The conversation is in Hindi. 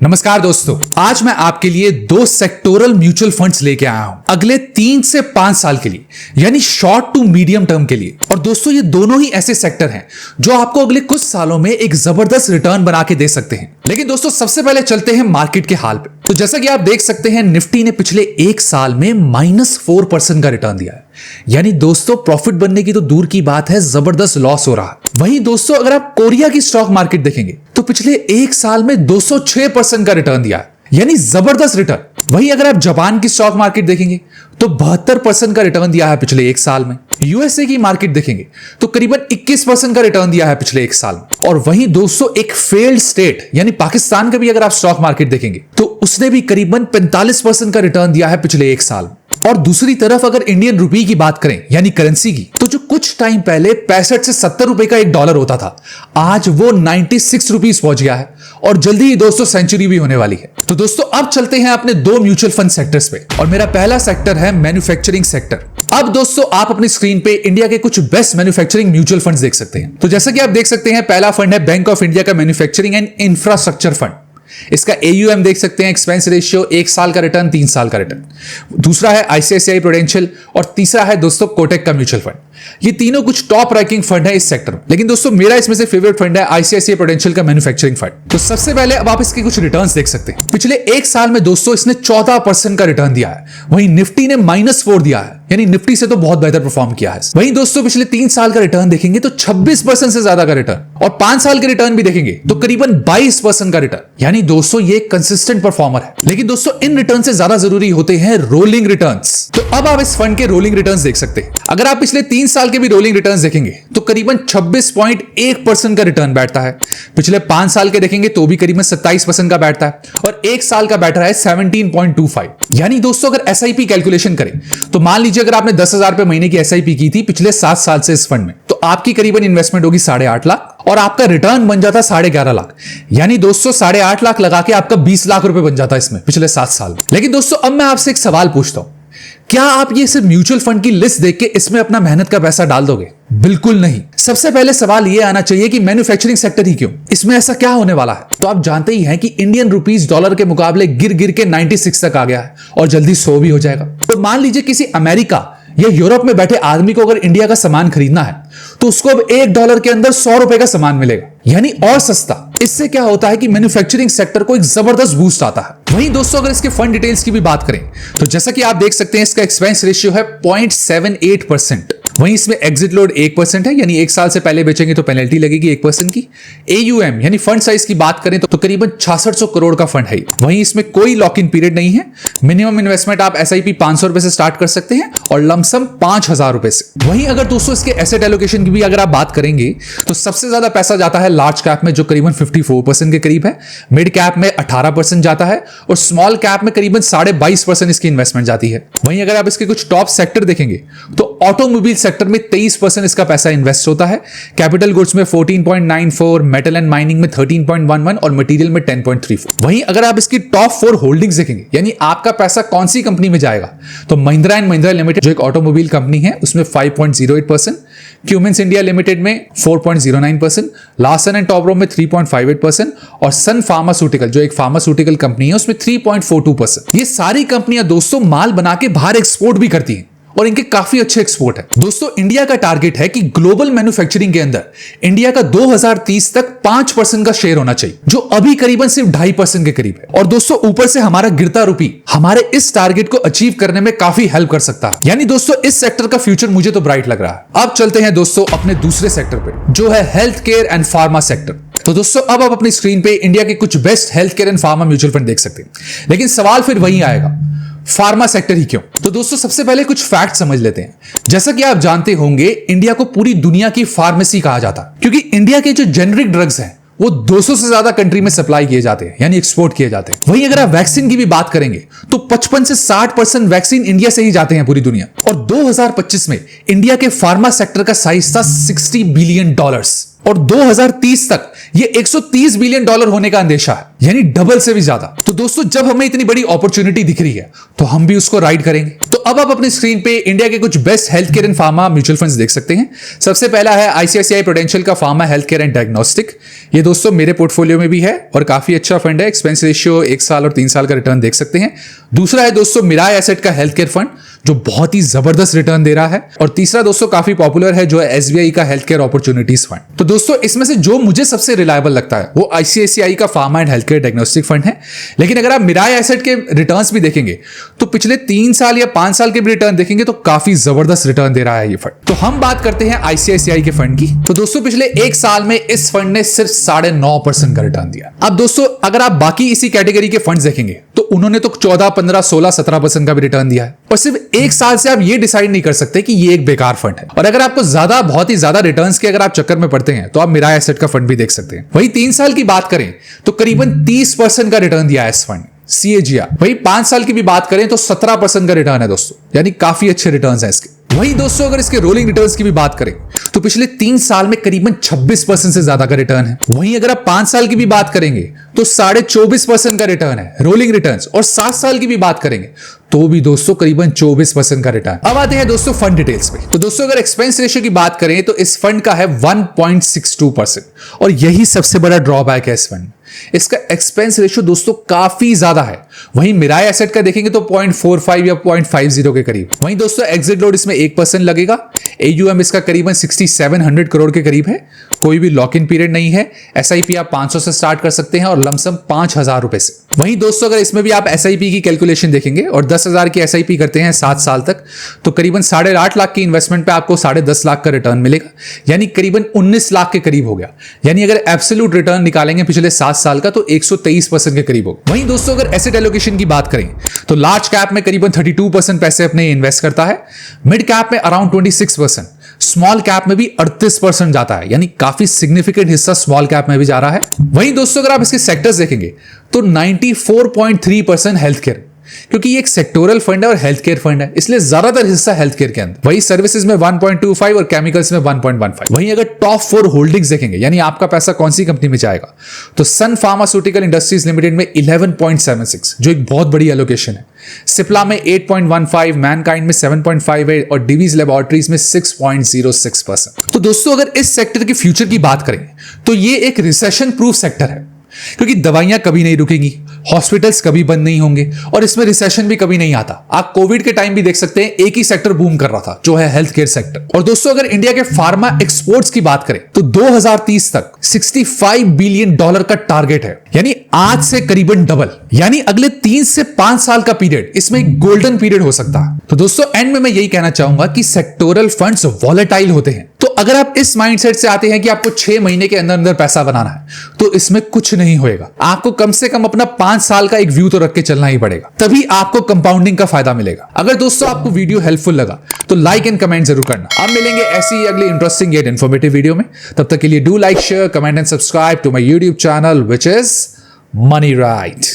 नमस्कार दोस्तों, आज मैं आपके लिए दो सेक्टोरल म्यूचुअल फंड्स लेके आया हूं अगले 3 से 5 साल के लिए, यानी शॉर्ट टू मीडियम टर्म के लिए। और दोस्तों ये दोनों ही ऐसे सेक्टर हैं जो आपको अगले कुछ सालों में एक जबरदस्त रिटर्न बना के दे सकते हैं। लेकिन दोस्तों सबसे पहले चलते हैं मार्केट के हाल पे। तो जैसा कि आप देख सकते हैं, निफ्टी ने पिछले 1 साल में -4% का रिटर्न दिया है। यानी दोस्तों प्रॉफिट बनने की तो दूर की बात है, जबरदस्त लॉस हो रहा है। वहीं दोस्तों अगर आप कोरिया की स्टॉक मार्केट देखेंगे तो पिछले 1 साल में 206% का रिटर्न दिया है, यानी जबरदस्त रिटर्न। वहीं अगर आप जापान की स्टॉक मार्केट देखेंगे तो 72% का रिटर्न दिया है पिछले 1 साल में। यूएसए की मार्केट देखेंगे तो करीबन 21% का रिटर्न दिया है पिछले 1 साल में। और वहीं दोस्तों एक फेल्ड स्टेट यानी पाकिस्तान का भी अगर आप स्टॉक मार्केट देखेंगे तो उसने भी करीबन 45% का रिटर्न दिया है पिछले 1 साल में। और दूसरी तरफ अगर इंडियन रुपी की बात करें यानी करेंसी की, तो जो कुछ टाइम पहले 65 से 70 रुपए का $1 होता था, आज वो 96 रुपीज पहुंच गया है और जल्दी ही दोस्तों सेंचुरी भी होने वाली है। तो दोस्तों अब चलते हैं अपने 2 म्यूचुअल फंड सेक्टर्स पे, और मेरा पहला सेक्टर है मैन्युफैक्चरिंग सेक्टर। अब दोस्तों आप अपनी स्क्रीन पे इंडिया के कुछ बेस्ट मैन्युफैक्चरिंग म्यूचुअल फंड्स देख सकते हैं। तो जैसा कि आप देख सकते हैं, पहला फंड है बैंक ऑफ इंडिया का मैन्युफैक्चरिंग एंड इंफ्रास्ट्रक्चर फंड। इसका AUM देख सकते हैं, एक्सपेंस रेशियो, 1 साल का रिटर्न, 3 साल का रिटर्न। दूसरा है ICICI प्रूडेंशियल और तीसरा है दोस्तों कोटक का म्यूचुअल फंड। ये तीनों कुछ टॉप रैंकिंग फंड है इस सेक्टर में, लेकिन दोस्तों मेरा इसमें से फेवरेट फंड है ICICI प्रूडेंशियल का मैन्युफैक्चरिंग फंड। तो सबसे पहले अब आप इसके कुछ रिटर्न्स देख सकते हैं। पिछले 1 साल में दोस्तों इसने 14% का रिटर्न दिया है। वहीं निफ्टी ने -4 दिया है, यानी निफ्टी से तो बहुत बेहतर परफॉर्म किया है। वहीं दोस्तों पिछले 3 साल का रिटर्न देखेंगे तो 26% से ज्यादा का रिटर्न, और 5 साल के रिटर्न भी देखेंगे तो करीबन 22% का रिटर्न। यानी दोस्तों ये कंसिस्टेंट परफॉर्मर है। लेकिन दोस्तों इन रिटर्न से ज्यादा जरूरी होते हैं रोलिंग रिटर्न्स। तो अब आप इस फंड के रोलिंग रिटर्न्स देख सकते हैं। अगर आप पिछले 3 साल के भी रोलिंग रिटर्न्स देखेंगे तो करीबन 26.1% का रिटर्न बैठता है। पिछले 5 साल के देखेंगे तो भी करीबन 27% का बैठता है, और 1 साल का बैठ रहा है 17.25। यानी दोस्तों अगर SIP कैलकुलेशन करें तो मान लीजिए अगर आपने 10,000 रुपए महीने की SIP की थी पिछले 7 साल से इस फंड में, तो आपकी करीबन इन्वेस्टमेंट होगी 8.5 लाख और आपका रिटर्न बन जाता 11.5 लाख। यानी दोस्तों 8.5 लाख लगा के आपका 20 लाख रुपए बन जाता है इसमें पिछले 7 साल में। लेकिन दोस्तों अब मैं आपसे एक सवाल पूछता हूं, क्या आप ये सिर्फ म्यूचुअल फंड की लिस्ट देख के इसमें अपना मेहनत का पैसा डाल दोगे? बिल्कुल नहीं। सबसे पहले सवाल ये आना चाहिए कि मैन्युफैक्चरिंग सेक्टर ही क्यों, इसमें ऐसा क्या होने वाला है? तो आप जानते ही हैं कि इंडियन रुपीस डॉलर के मुकाबले गिर गिर के 96 तक आ गया है और जल्दी 100 भी हो जाएगा। तो मान लीजिए किसी अमेरिका या यूरोप में बैठे आदमी को अगर इंडिया का सामान खरीदना है तो उसको अब $1 के अंदर 100 रुपए का सामान मिलेगा, यानी और सस्ता। इससे क्या होता है कि मैन्युफैक्चरिंग सेक्टर को एक जबरदस्त बूस्ट आता है। वहीं दोस्तों अगर इसके फंड डिटेल्स की भी बात करें तो जैसा कि आप देख सकते हैं, इसका एक्सपेंस रेशियो है 0.78%। वहीं इसमें एग्जिट लोड 1% है, यानी 1 साल से पहले बेचेंगे तो पेनल्टी लगेगी 1% की। AUM यानी फंड साइज की बात करें तो करीबन 6600 करोड़ का फंड है। वहीं इसमें कोई लॉक इन पीरियड नहीं है। मिनिमम इन्वेस्टमेंट आप SIP 500 रुपए से स्टार्ट कर सकते हैं और लमसम 5000 रुपए से। वहीं अगर दोस्तों इसके एसेट एलोकेशन की भी अगर आप बात करेंगे तो सबसे ज्यादा पैसा जाता है लार्ज कैप में, जो करीबन 54% के करीब है। मिड कैप में 18% जाता है और स्मॉल कैप में करीबन 22.5% इसकी इन्वेस्टमेंट जाती है। वहीं अगर आप इसके कुछ टॉप सेक्टर देखेंगे तो ऑटोमोबाइल सेक्टर में 23% इसका पैसा इन्वेस्ट होता है। कैपिटल गुड्स में 14.94, मेटल एंड माइनिंग में 13.11 और मटेरियल में 10.34। वहीं अगर आप इसकी टॉप 4 होल्डिंग्स देखेंगे, यानी आपका पैसा कौन सी कंपनी में जाएगा, तो महिंद्रा एंड महिंद्रा लिमिटेड जो एक ऑटोमोबाइल कंपनी है उसमें 5.08%, क्यूमेंस इंडिया लिमिटेड में 4.09%, लार्सन एंड टोब्रो में 3.58% और सन फार्मास्यूटिकल जो एक फार्मास्यूटिकल कंपनी है उसमें 3.42%। ये सारी कंपनियां दोस्तों माल बना के बाहर एक्सपोर्ट भी करती हैं और इनके काफी अच्छे एक्सपोर्ट है। दोस्तों इंडिया का टारगेट है कि ग्लोबल मैन्युफैक्चरिंग के अंदर इंडिया का 2030 तक 5% का शेयर होना चाहिए, जो अभी करीबन सिर्फ 2.5% के करीब है। और दोस्तों ऊपर से हमारा गिरता रुपी हमारे इस टारगेट को अचीव करने में काफी हेल्प कर सकता है। यानी दोस्तों इस सेक्टर का फ्यूचर मुझे तो ब्राइट लग रहा है। अब चलते हैं दोस्तों अपने दूसरे सेक्टर पे, जो है health care and pharma sector. तो दोस्तों अब आप अपनी स्क्रीन पे इंडिया के कुछ best health care and pharma mutual fund देख सकते हैं, लेकिन सवाल फिर वही आएगा, फार्मा सेक्टर ही क्यों? तो दोस्तों सबसे पहले कुछ फैक्ट समझ लेते हैं। जैसा कि आप जानते होंगे, इंडिया को पूरी दुनिया की फार्मेसी कहा जाता है, क्योंकि इंडिया के जो जेनरिक ड्रग्स हैं वो 200 से ज्यादा कंट्री में सप्लाई किए जाते हैं, यानी एक्सपोर्ट किए जाते हैं। वहीं अगर आप वैक्सीन की भी बात करेंगे तो 55 से 60% वैक्सीन इंडिया से ही जाते हैं पूरी दुनिया। और 2025 में इंडिया के फार्मा सेक्टर का साइज था $60 बिलियन और 2030 तक ये $130 बिलियन होने का अंदेशा है, यानी डबल से भी ज्यादा। तो दोस्तों जब हमें इतनी बड़ी अपॉर्चुनिटी दिख रही है तो हम भी उसको राइड करेंगे। तो अब आप अपनी स्क्रीन पे इंडिया के कुछ best health care and pharma mutual funds देख सकते हैं। सबसे पहला है आईसीआईसीआई प्रूडेंशियल का pharma health care and diagnostic. ये दोस्तों मेरे पोर्टफोलियो में भी है और काफी अच्छा फंड है। एक्सपेंस रेशियो 1 साल और 3 साल का रिटर्न देख सकते हैं। दूसरा है दोस्तों मिराय एसेट का हेल्थ केयर फंड, जो बहुत ही जबरदस्त रिटर्न दे रहा है। और तीसरा दोस्तों काफी पॉपुलर है, जो है एसबीआई का हेल्थ केयर अपॉर्चुनिटीज फंड। तो दोस्तों इसमें से जो मुझे सबसे रिलायबल लगता है वो आईसीआईसीआई का pharma and health care diagnostic fund है। लेकिन अगर आप मिराय एसेट के रिटर्न्स भी देखेंगे तो पिछले 3 साल या 5 साल के भी रिटर्न देखेंगे तो काफी जबरदस्त रिटर्न दे रहा है ये फंड। तो हम बात करते हैं आईसीआईसीआई के फंड की। तो दोस्तों पिछले 1 साल में इस फंड ने सिर्फ 9.5% का रिटर्न दिया। अब दोस्तों अगर आप बाकी इसी कैटेगरी के फंड्स देखेंगे तो उन्होंने तो 14, 15, 16, 17% का भी रिटर्न दिया है। और सिर्फ 1 साल से आप ये डिसाइड नहीं कर सकते कि ये एक बेकार फंड है। और अगर आपको बहुत ही ज्यादा रिटर्न्स के अगर आप चक्कर में पड़ते हैं तो आप मिराय एसेट का फंड भी देख सकते हैं। वही 3 साल की बात करें तो करीबन 30% का रिटर्न दिया है इस फंड CAGR। वही 5 साल की भी बात करें तो 17% का रिटर्न है दोस्तों, यानी काफी अच्छे रिटर्न्स हैं इसके। वही दोस्तों अगर इसके रोलिंग रिटर्न्स की भी बात करें तो पिछले 3 साल में करीबन 26% से ज्यादा का रिटर्न है। वहीं अगर आप 5 साल की भी बात करेंगे तो 24.5% का रिटर्न है रोलिंग रिटर्न्स। और 7 साल की भी बात करेंगे तो भी दोस्तों करीबन 24% का रिटर्न। अब आते हैं दोस्तों फंड डिटेल्स पे। तो दोस्तों अगर एक्सपेंस रेशियो की बात करें तो इस फंड का है 1.62% और यही सबसे बड़ा ड्रॉबैक है इस फंड। इसका एक्सपेंस रेशियो दोस्तों काफी ज्यादा है। वहीं मिराय एसेट का देखेंगे तो 0.45 या 0.50 के करीब। वहीं दोस्तों एग्जिट लोड इसमें 1% लगेगा। AUM इसका करीबन 6700 करोड़ के करीब है। कोई भी लॉक इन पीरियड नहीं है। SIP आप 500 से स्टार्ट कर सकते हैं और लमसम 5000 रुपए से। वहीं दोस्तों अगर इसमें भी आप SIP की कैलकुलेशन देखेंगे और 10,000 की SIP करते हैं 7 साल तक तो करीबन 8.5 लाख की इन्वेस्टमेंट पे आपको 10.5 लाख का रिटर्न मिलेगा, यानी करीबन 19 लाख के करीब हो गया। यानी अगर एब्सोल्यूट रिटर्न निकालेंगे पिछले 7 साल का तो 123% के करीब होगा। वहीं दोस्तों अगर एसेट एलोकेशन की बात करें तो लार्ज कैप में करीबन 32% पैसे अपने इन्वेस्ट करता है, मिड कैप में अराउंड 26%, स्मॉल कैप में भी 38% जाता है, यानी काफी सिग्निफिकेंट हिस्सा स्मॉल कैप में भी जा रहा है। वहीं दोस्तों अगर आप इसके सेक्टर्स देखेंगे तो 94.3% हेल्थ केयर, क्योंकि ये एक सेक्टोरल फंड है और हेल्थ केयर फंड है, इसलिए ज्यादातर हिस्सा हेल्थ केयर के अंदर। वही सर्विसेज में 1.25 और केमिकल्स में 1.15। वहीं अगर टॉप 4 होल्डिंग्स देखेंगे, यानी आपका पैसा कौन सी कंपनी में जाएगा, तो सन फार्मास्यूटिकल इंडस्ट्रीज लिमिटेड में 11.76, जो एक बहुत बड़ी एलोकेशन है। सिप्ला में 8.15, मैनकाइंड में 7.58 और डिवीज लेबोरेटरीज में 6.06%। तो दोस्तों अगर इस सेक्टर के फ्यूचर की बात करें तो ये एक रिसेशन प्रूफ सेक्टर है, क्योंकि दवाइयां कभी नहीं रुकेंगी, हॉस्पिटल्स कभी बंद नहीं होंगे और इसमें रिसेशन भी कभी नहीं आता। आप कोविड के टाइम भी देख सकते हैं एक ही सेक्टर बूम कर रहा था, जो है हेल्थ केयर सेक्टर। और दोस्तों अगर इंडिया के फार्मा एक्सपोर्ट्स की बात करें तो 2030 तक $65 बिलियन का टारगेट है, यानी आज से करीबन डबल। यानी अगले 3 से 5 साल का पीरियड इसमें एक गोल्डन पीरियड हो सकता है। तो दोस्तों एंड में मैं यही कहना चाहूंगा कि सेक्टोरल फंड्स वॉलेटाइल होते हैं। तो अगर आप इस माइंडसेट से आते हैं कि आपको 6 महीने के अंदर अंदर पैसा बनाना है तो इसमें कुछ नहीं होएगा। आपको कम से कम अपना 5 साल का एक व्यू तो रख के चलना ही पड़ेगा, तभी आपको कंपाउंडिंग का फायदा मिलेगा। अगर दोस्तों आपको वीडियो हेल्पफुल लगा तो लाइक एंड कमेंट जरूर करना। अब मिलेंगे ऐसी अगली इंटरेस्टिंग येट इन्फॉर्मेटिव वीडियो में। तब तक के लिए do like, share, comment and subscribe to my YouTube channel which is money right.